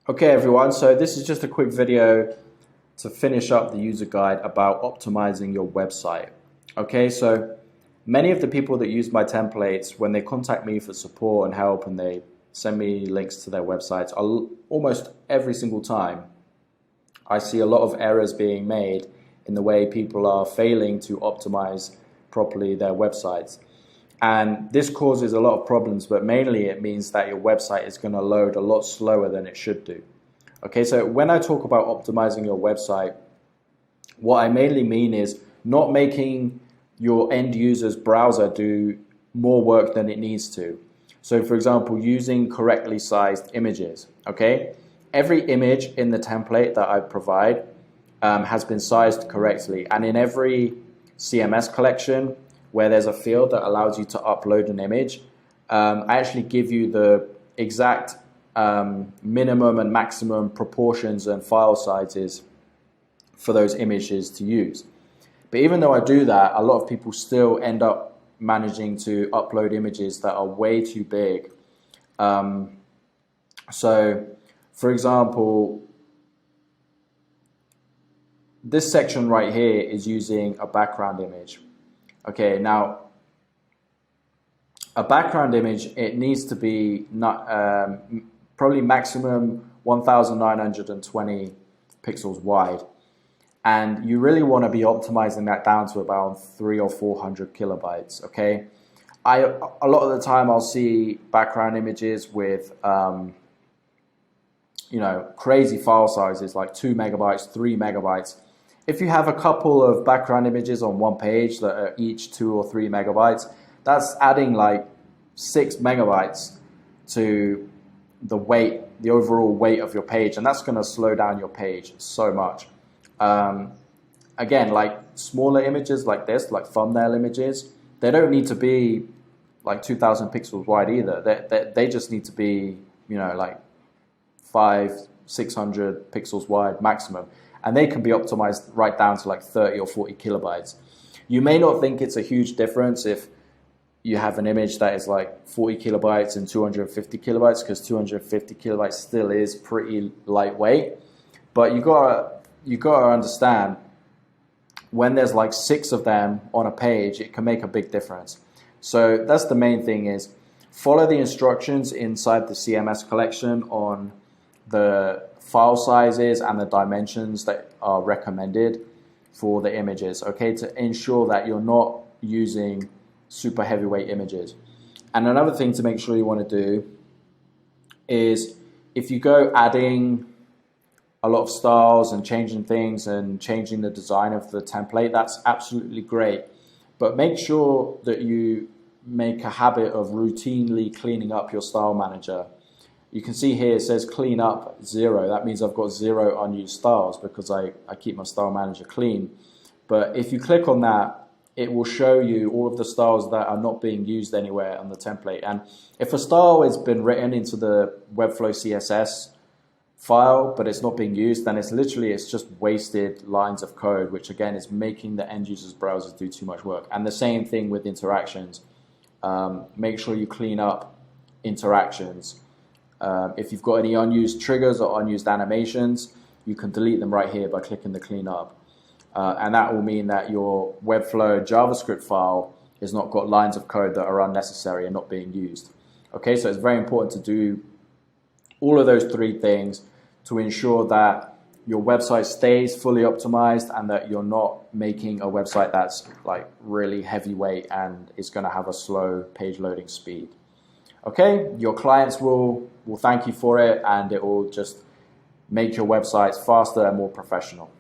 Okay everyone, so this is just a quick video to finish up the user guide about optimizing your website. Okay, so many of the people that use my templates, when they contact me for support and help and they send me links to their websites, almost every single time I see a lot of errors being made in the way people are failing to optimize properly their websites. And this causes a lot of problems, but mainly it means that your website is going to load a lot slower than it should do. Okay, so when I talk about optimizing your website, what I mainly mean is not making your end user's browser do more work than it needs to. So for example, using correctly sized images, okay? Every image in the template that I provide has been sized correctly, and in every CMS collection where there's a field that allows you to upload an image, I actually give you the exact minimum and maximum proportions and file sizes for those images to use. But even though I do that, a lot of people still end up managing to upload images that are way too big. So for example, this section right here is using a background image. Okay, now a background image, it needs to be not probably maximum 1920 pixels wide, and you really want to be optimizing that down to about 300 or 400 kilobytes. Okay, a lot of the time I'll see background images with crazy file sizes like 2 megabytes, 3 megabytes. If you have a couple of background images on one page that are each 2 or 3 megabytes, that's adding like 6 megabytes to the weight, the overall weight of your page, and that's going to slow down your page so much. Again, like smaller images like this, like thumbnail images, they don't need to be like 2000 pixels wide either. They just need to be, like 500-600 pixels wide maximum. And they can be optimized right down to like 30 or 40 kilobytes. You may not think it's a huge difference if you have an image that is like 40 kilobytes and 250 kilobytes, because 250 kilobytes still is pretty lightweight. But you gotta understand, when there's like 6 of them on a page, it can make a big difference. So that's the main thing, is follow the instructions inside the CMS collection on the file sizes and the dimensions that are recommended for the images, okay, to ensure that you're not using super heavyweight images. And another thing to make sure you want to do is, if you go adding a lot of styles and changing things and changing the design of the template, that's absolutely great. But make sure that you make a habit of routinely cleaning up your style manager. You can see here it says clean up 0. That means I've got 0 unused styles because I keep my style manager clean. But if you click on that, it will show you all of the styles that are not being used anywhere on the template. And if a style has been written into the Webflow CSS file, but it's not being used, then it's just wasted lines of code, which again is making the end user's browsers do too much work. And the same thing with interactions. Make sure you clean up interactions. If you've got any unused triggers or unused animations, you can delete them right here by clicking the clean up. And that will mean that your Webflow JavaScript file has not got lines of code that are unnecessary and not being used. Okay, so it's very important to do all of those 3 things to ensure that your website stays fully optimized and that you're not making a website that's like really heavyweight and is going to have a slow page loading speed. Okay, your clients will thank you for it, and it will just make your websites faster and more professional.